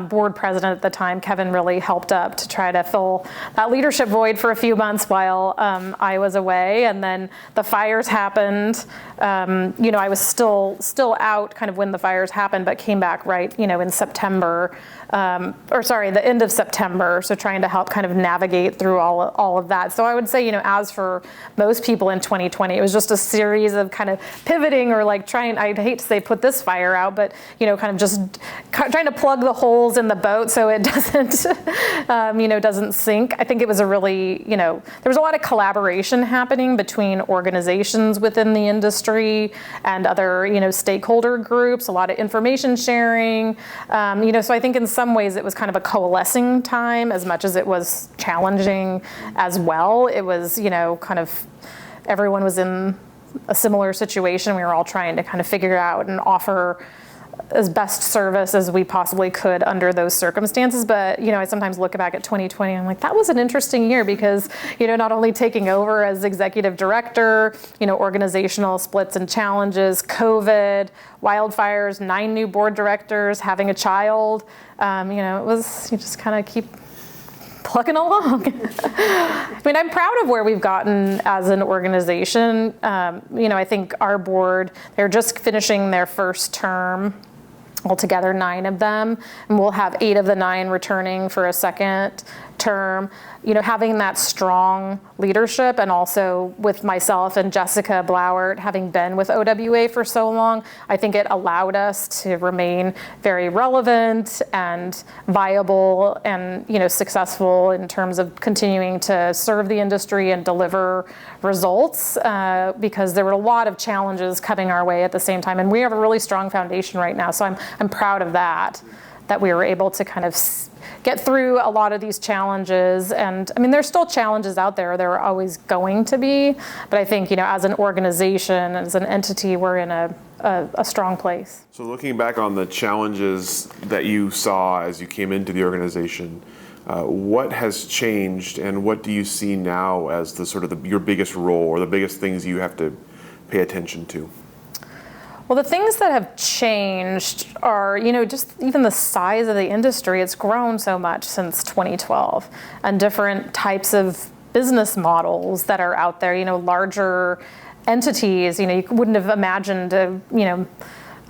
board president at the time, Kevin really helped up to try to fill that leadership void for a few months while I was away, and then the fires happened. I was still out kind of when the fires happened, but came back right, in September, the end of September. So trying to help kind of navigate through all of that. So I would say, as for most people in 2020, it was just a series of kind of pivoting or like trying, I'd hate to say put this fire out, but, kind of just trying to plug the holes in the boat so it doesn't, doesn't sink. I think it was a really, there was a lot of collaboration happening between organizations within the industry and other, stakeholder groups, a lot of information sharing. So I think in some ways it was kind of a coalescing time as much as it was challenging as well. It was, kind of everyone was in a similar situation. We were all trying to kind of figure out and offer as best service as we possibly could under those circumstances. But, I sometimes look back at 2020 and I'm like, that was an interesting year because, not only taking over as executive director, organizational splits and challenges, COVID, wildfires, 9 new board directors, having a child, it was, you just kind of keep plugging along. I'm proud of where we've gotten as an organization. I think our board, they're just finishing their first term, altogether 9 of them, and we'll have 8 of the 9 returning for a second term. Having that strong leadership, and also with myself and Jessica Blauert having been with OWA for so long, I think it allowed us to remain very relevant and viable and successful in terms of continuing to serve the industry and deliver results, because there were a lot of challenges coming our way at the same time, and we have a really strong foundation right now. So I'm proud of that we were able to kind of get through a lot of these challenges. And there's still challenges out there. There are always going to be. But I think, as an organization, as an entity, we're in a strong place. So looking back on the challenges that you saw as you came into the organization, what has changed and what do you see now as the sort of your biggest role or the biggest things you have to pay attention to? Well, the things that have changed are, just even the size of the industry. It's grown so much since 2012, and different types of business models that are out there, larger entities. You wouldn't have imagined a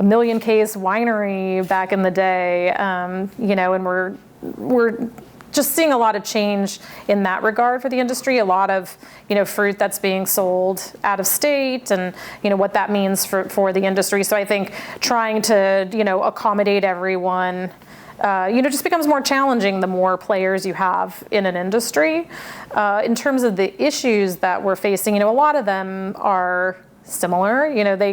million case winery back in the day, and we're just seeing a lot of change in that regard for the industry. A lot of, fruit that's being sold out of state, and, what that means for the industry. So I think trying to, accommodate everyone, just becomes more challenging the more players you have in an industry. In terms of the issues that we're facing, a lot of them are similar.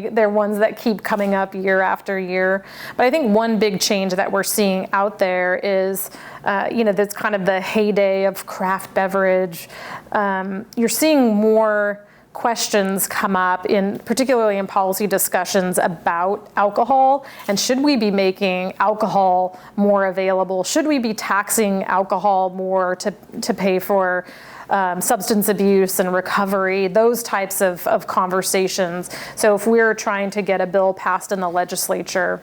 They're ones that keep coming up year after year. But I think one big change that we're seeing out there is, that's kind of the heyday of craft beverage. You're seeing more questions come up, particularly in policy discussions about alcohol, and should we be making alcohol more available? Should we be taxing alcohol more to pay for substance abuse and recovery, those types of conversations. So if we're trying to get a bill passed in the legislature,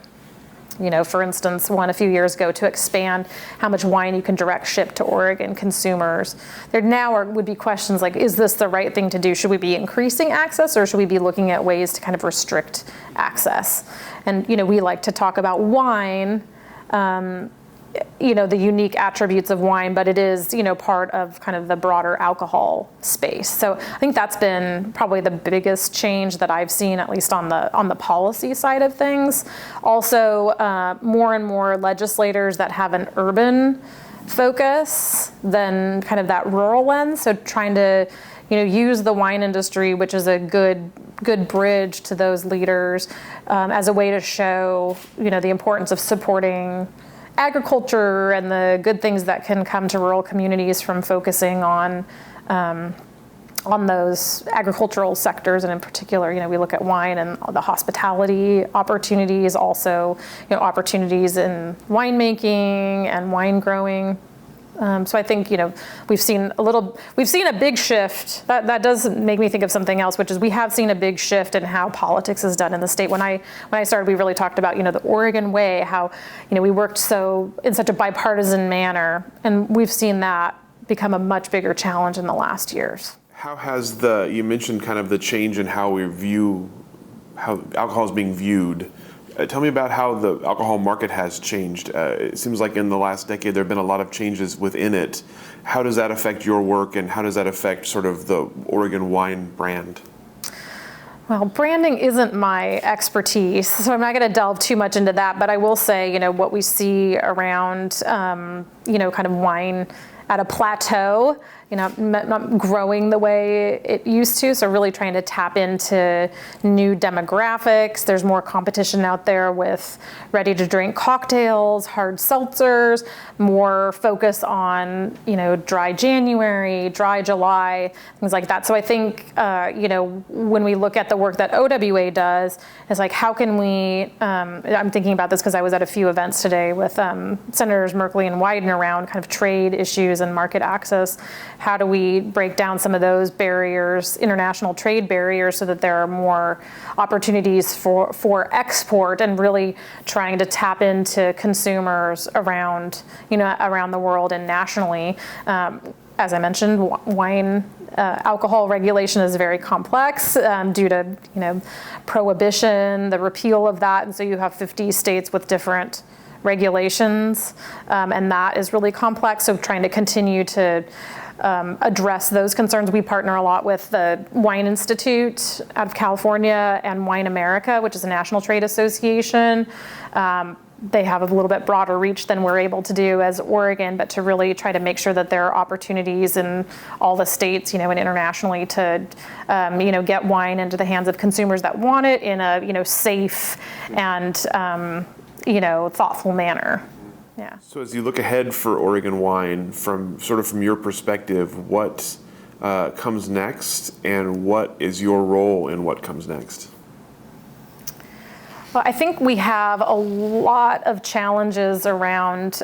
for instance, one a few years ago to expand how much wine you can direct ship to Oregon consumers, there now would be questions like, is this the right thing to do? Should we be increasing access, or should we be looking at ways to kind of restrict access? And, we like to talk about wine, the unique attributes of wine, but it is, part of kind of the broader alcohol space. So I think that's been probably the biggest change that I've seen, at least on the policy side of things. Also, more and more legislators that have an urban focus than kind of that rural lens. So trying to, use the wine industry, which is a good bridge to those leaders, as a way to show, the importance of supporting agriculture and the good things that can come to rural communities from focusing on on those agricultural sectors, and in particular, we look at wine and the hospitality opportunities, also, opportunities in winemaking and wine growing. So I think, we've seen a big shift. That does make me think of something else, which is we have seen a big shift in how politics is done in the state. When I started, we really talked about, the Oregon way, how, we worked in such a bipartisan manner, and we've seen that become a much bigger challenge in the last years. How has you mentioned kind of the change in how alcohol is being viewed. Tell me about how the alcohol market has changed. It seems like in the last decade there have been a lot of changes within it. How does that affect your work, and how does that affect sort of the Oregon wine brand? Well, branding isn't my expertise, so I'm not going to delve too much into that, but I will say, what we see around, kind of wine at a plateau, not growing the way it used to. So really trying to tap into new demographics. There's more competition out there with ready to drink cocktails, hard seltzers, more focus on, dry January, dry July, things like that. So I think, when we look at the work that OWA does, it's like, how can we, I'm thinking about this because I was at a few events today with Senators Merkley and Wyden around kind of trade issues and market access. How do we break down some of those barriers, international trade barriers, so that there are more opportunities for export, and really trying to tap into consumers around the world and nationally. As I mentioned, wine alcohol regulation is very complex due to prohibition, the repeal of that, and so you have 50 states with different regulations, and that is really complex. So trying to continue to address those concerns. We partner a lot with the Wine Institute out of California and Wine America, which is a national trade association. They have a little bit broader reach than we're able to do as Oregon, but to really try to make sure that there are opportunities in all the states, and internationally to, get wine into the hands of consumers that want it in a, safe and, thoughtful manner. Yeah. So as you look ahead for Oregon wine, from your perspective, what comes next, and what is your role in what comes next? Well, I think we have a lot of challenges around,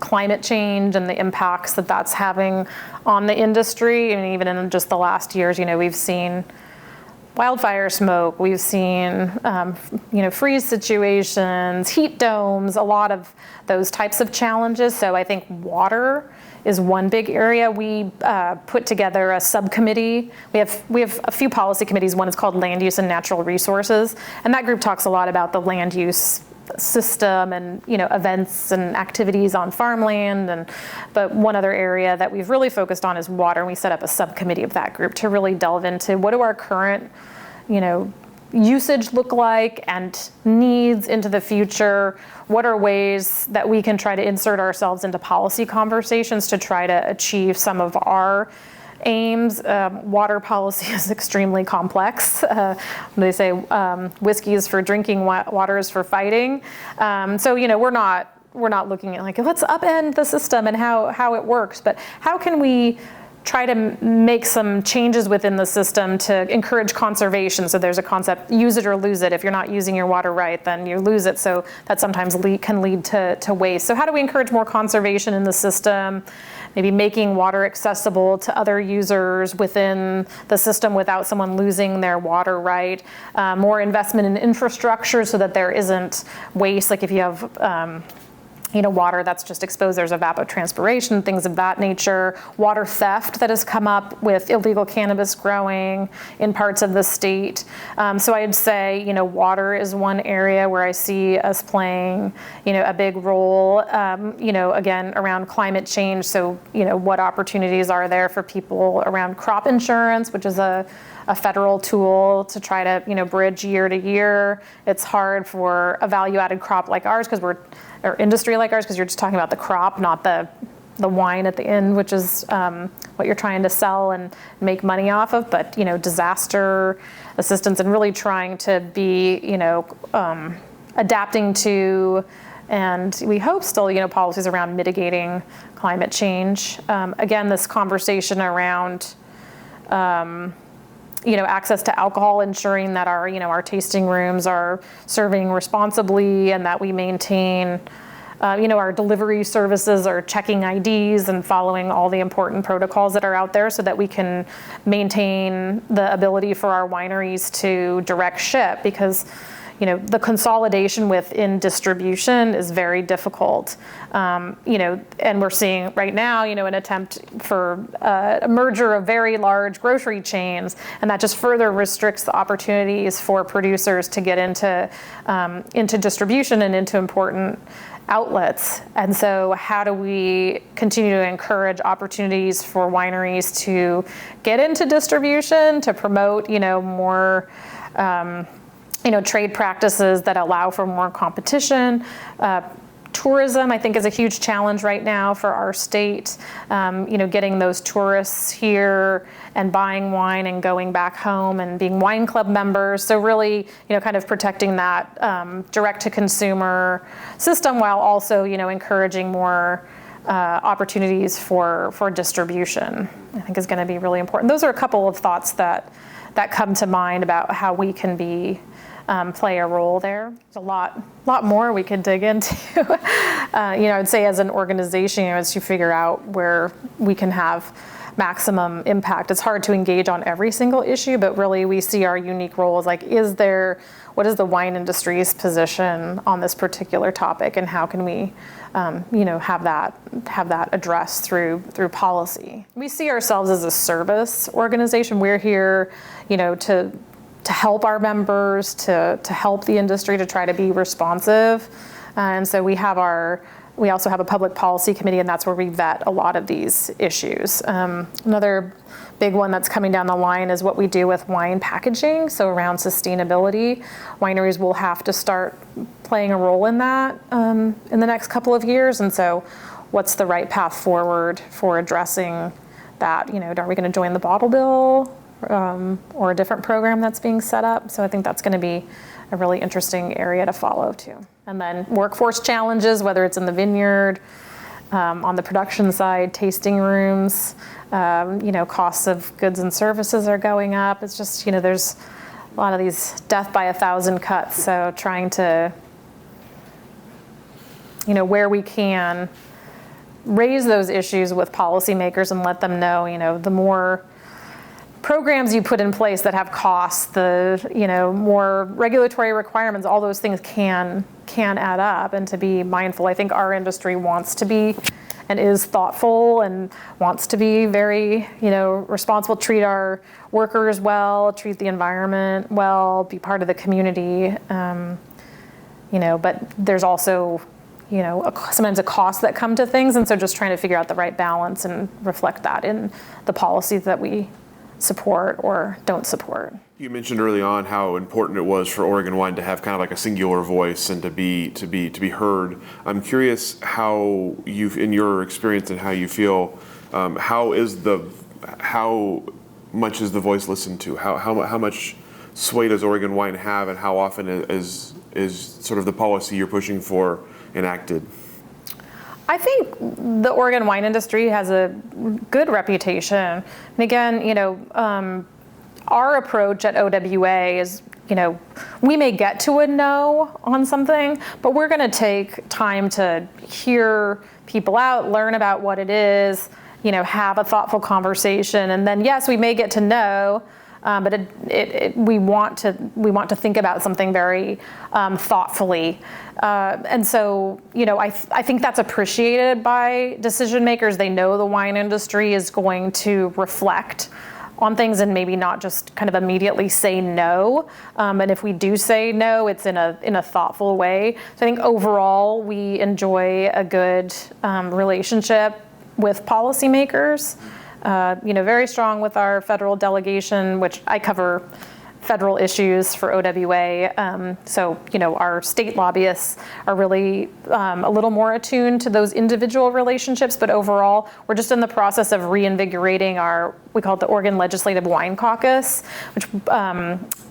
climate change and the impacts that that's having on the industry. And even in just the last years, we've seen wildfire smoke, we've seen, freeze situations, heat domes, a lot of those types of challenges. So I think water is one big area. We put together a subcommittee. We have a few policy committees. One is called Land Use and Natural Resources, and that group talks a lot about the land use system and events and activities on farmland. But one other area that we've really focused on is water. And we set up a subcommittee of that group to really delve into what do our current usage look like and needs into the future. What are ways that we can try to insert ourselves into policy conversations to try to achieve some of our aims? Water policy is extremely complex. They say whiskey is for drinking, water is for fighting. So we're not looking at like, let's upend the system and how it works, but how can we try to make some changes within the system to encourage conservation? So there's a concept, use it or lose it. If you're not using your water right, then you lose it. So that sometimes can lead to waste. So how do we encourage more conservation in the system? Maybe making water accessible to other users within the system without someone losing their water right. More investment in infrastructure so that there isn't waste. Like if you have water that's just exposed, there's evapotranspiration, things of that nature. Water theft that has come up with illegal cannabis growing in parts of the state. So I'd say, water is one area where I see us playing, a big role, again, around climate change. So, what opportunities are there for people around crop insurance, which is a federal tool to try to, bridge year to year. It's hard for a value-added crop like ours or industry like ours, because you're just talking about the crop, not the wine at the end, which is what you're trying to sell and make money off of. But disaster assistance and really trying to be adapting to, and we hope still policies around mitigating climate change. Again, this conversation around access to alcohol, ensuring that our tasting rooms are serving responsibly and that we maintain, our delivery services are checking IDs and following all the important protocols that are out there so that we can maintain the ability for our wineries to direct ship, because the consolidation within distribution is very difficult. And we're seeing right now, an attempt for a merger of very large grocery chains, and that just further restricts the opportunities for producers to get into distribution and into important outlets. And so how do we continue to encourage opportunities for wineries to get into distribution, to promote, more trade practices that allow for more competition. Tourism, I think, is a huge challenge right now for our state. Getting those tourists here and buying wine and going back home and being wine club members. So really, kind of protecting that direct-to-consumer system while also, encouraging more opportunities for distribution, I think is going to be really important. Those are a couple of thoughts that come to mind about how we can play a role there. There's a lot more we could dig into. I'd say as an organization, as you figure out where we can have maximum impact, it's hard to engage on every single issue, but really we see our unique roles. Like, what is the wine industry's position on this particular topic, and how can we, have that addressed through policy? We see ourselves as a service organization. We're here, to help our members, to help the industry, to try to be responsive. And so we also have a public policy committee, and that's where we vet a lot of these issues. Another big one that's coming down the line is what we do with wine packaging. So around sustainability, wineries will have to start playing a role in that in the next couple of years. And so what's the right path forward for addressing that? Are we going to join the bottle bill? Or a different program that's being set up. So I think that's going to be a really interesting area to follow too. And then workforce challenges, whether it's in the vineyard, on the production side, tasting rooms, costs of goods and services are going up. It's just, there's a lot of these death by 1,000 cuts. So trying to, where we can raise those issues with policymakers and let them know, the more programs you put in place that have costs, the more regulatory requirements, all those things can add up, and to be mindful. I think our industry wants to be and is thoughtful and wants to be very responsible, treat our workers well, treat the environment well, be part of the community. But there's also sometimes a cost that come to things, and so just trying to figure out the right balance and reflect that in the policies that we support or don't support. You mentioned early on how important it was for Oregon wine to have kind of like a singular voice and to be heard. I'm curious how in your experience and how you feel, how much is the voice listened to? How much sway does Oregon wine have, and how often is sort of the policy you're pushing for enacted? I think the Oregon wine industry has a good reputation. And again, our approach at OWA is, we may get to a no on something, but we're going to take time to hear people out, learn about what it is, have a thoughtful conversation. And then, yes, we may get to no, but we want to think about something very thoughtfully. And so, I think that's appreciated by decision makers. They know the wine industry is going to reflect on things and maybe not just kind of immediately say no. And if we do say no, it's in a thoughtful way. So I think overall we enjoy a good relationship with policymakers. Very strong with our federal delegation, which I cover federal issues for OWA. So, our state lobbyists are really a little more attuned to those individual relationships, but overall, we're just in the process of reinvigorating we call it the Oregon Legislative Wine Caucus, which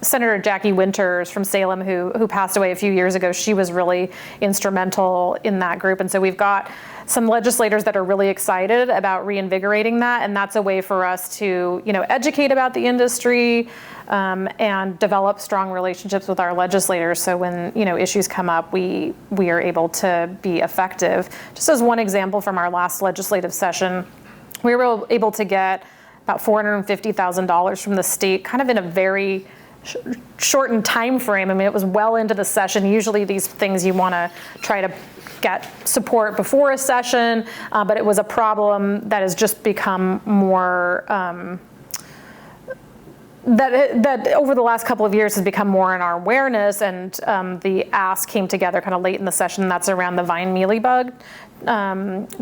Senator Jackie Winters from Salem, who passed away a few years ago, she was really instrumental in that group. And so we've got some legislators that are really excited about reinvigorating that, and that's a way for us to, educate about the industry and develop strong relationships with our legislators. So when issues come up, we are able to be effective. Just as one example from our last legislative session, we were able to get about $450,000 from the state, kind of in a very shortened time frame. I mean, it was well into the session. Usually these things you want to try to get support before a session, but it was a problem that has just become more, that over the last couple of years has become more in our awareness, and the ask came together kind of late in the session. That's around the vine mealybug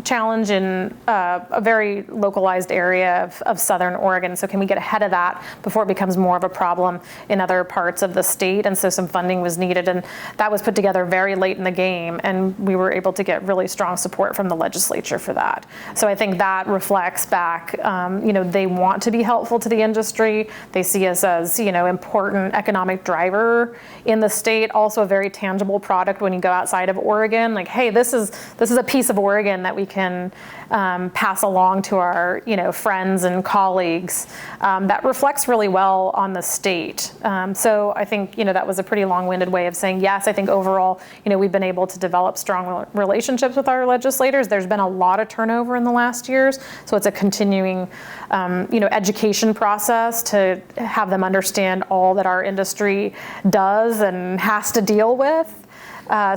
challenge in a very localized area of southern Oregon. So can we get ahead of that before it becomes more of a problem in other parts of the state? And so some funding was needed, and that was put together very late in the game, and we were able to get really strong support from the legislature for that. So I think that reflects back, they want to be helpful to the industry. They see us as, important economic driver in the state, also a very tangible product when you go outside of Oregon. Like, hey, this is a piece of Oregon that we can pass along to our friends and colleagues, that reflects really well on the state. So I think that was a pretty long-winded way of saying yes. I think overall we've been able to develop strong relationships with our legislators. There's been a lot of turnover in the last years, so it's a continuing education process to have them understand all that our industry does and has to deal with.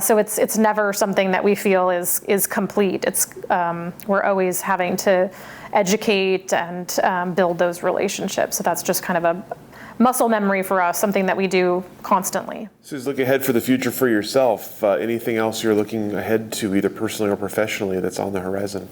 So it's never something that we feel is complete. It's we're always having to educate and build those relationships. So that's just kind of a muscle memory for us, something that we do constantly. So as you look ahead for the future for yourself, anything else you're looking ahead to, either personally or professionally, that's on the horizon?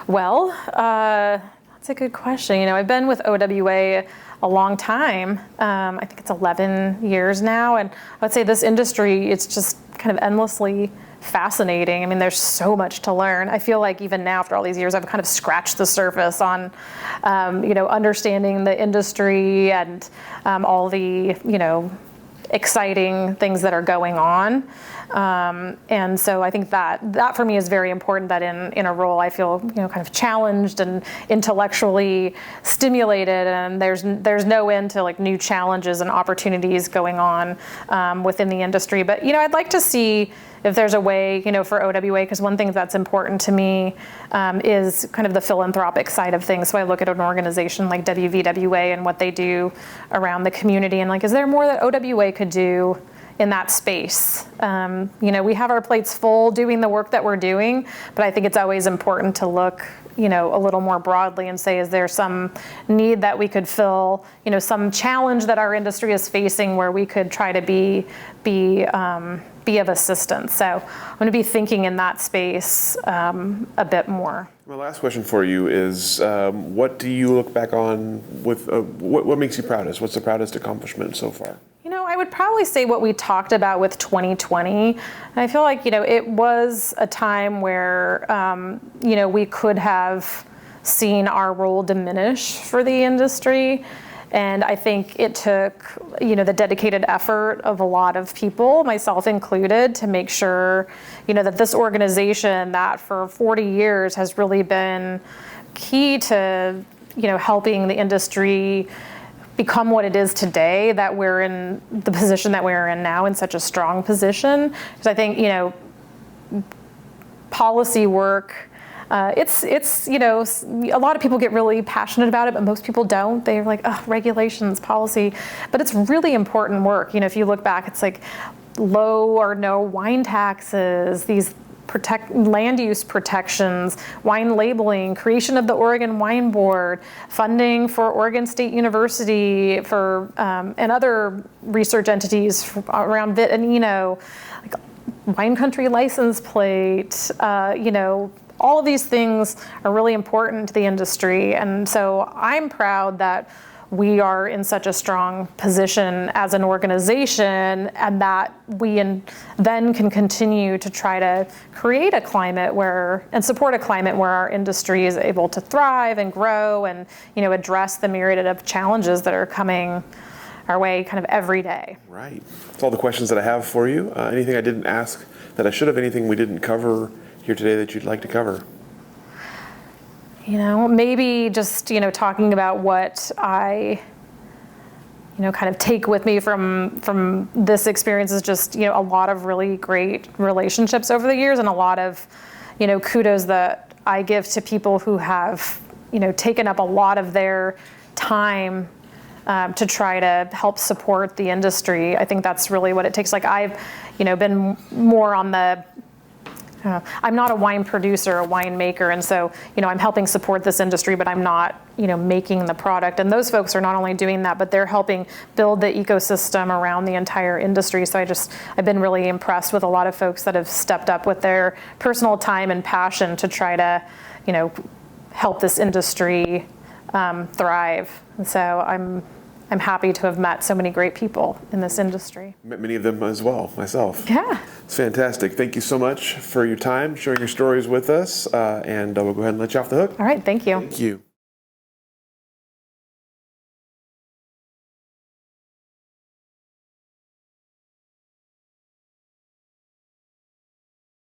Well, that's a good question. I've been with OWA a long time. I think it's 11 years now. And I would say this industry, it's just kind of endlessly fascinating. I mean, there's so much to learn. I feel like even now, after all these years, I've kind of scratched the surface on, understanding the industry and all the, exciting things that are going on. And so I think that for me is very important, that in a role I feel kind of challenged and intellectually stimulated, and there's no end to like new challenges and opportunities going on within the industry. But I'd like to see if there's a way for OWA, because one thing that's important to me is kind of the philanthropic side of things. So I look at an organization like WVWA and what they do around the community, and like, is there more that OWA could do in that space? We have our plates full doing the work that we're doing, but I think it's always important to look, a little more broadly and say, is there some need that we could fill, some challenge that our industry is facing where we could try to be of assistance. So I'm going to be thinking in that space a bit more. My last question for you is, what do you look back on with, what makes you proudest? What's the proudest accomplishment so far? I would probably say what we talked about with 2020. I feel like, it was a time where, we could have seen our role diminish for the industry. And I think it took, the dedicated effort of a lot of people, myself included, to make sure, that this organization that for 40 years has really been key to, helping the industry become what it is today, that we're in the position that we're in now, in such a strong position. Because I think, policy work, it's a lot of people get really passionate about it, but most people don't. They're like, oh, regulations, policy, but it's really important work. If you look back, it's like low or no wine taxes, these land use protections, wine labeling, creation of the Oregon Wine Board, funding for Oregon State University for and other research entities around VIT and like wine country license plate, all of these things are really important to the industry. And so I'm proud that we are in such a strong position as an organization, and that we then can continue to try to create a climate and support a climate where our industry is able to thrive and grow and, address the myriad of challenges that are coming our way kind of every day. Right. That's all the questions that I have for you. Anything I didn't ask that I should have? Anything we didn't cover here today that you'd like to cover? Maybe just, talking about what I, kind of take with me from this experience is just, a lot of really great relationships over the years, and a lot of, kudos that I give to people who have, taken up a lot of their time to try to help support the industry. I think that's really what it takes. Like I've, been more on the, I'm not a wine producer, a winemaker, and so, I'm helping support this industry, but I'm not, making the product. And those folks are not only doing that, but they're helping build the ecosystem around the entire industry. So I've been really impressed with a lot of folks that have stepped up with their personal time and passion to try to, help this industry thrive. And so I'm happy to have met so many great people in this industry. Met many of them as well, myself. Yeah. It's fantastic. Thank you so much for your time, sharing your stories with us, and we'll go ahead and let you off the hook. All right, thank you. Thank you.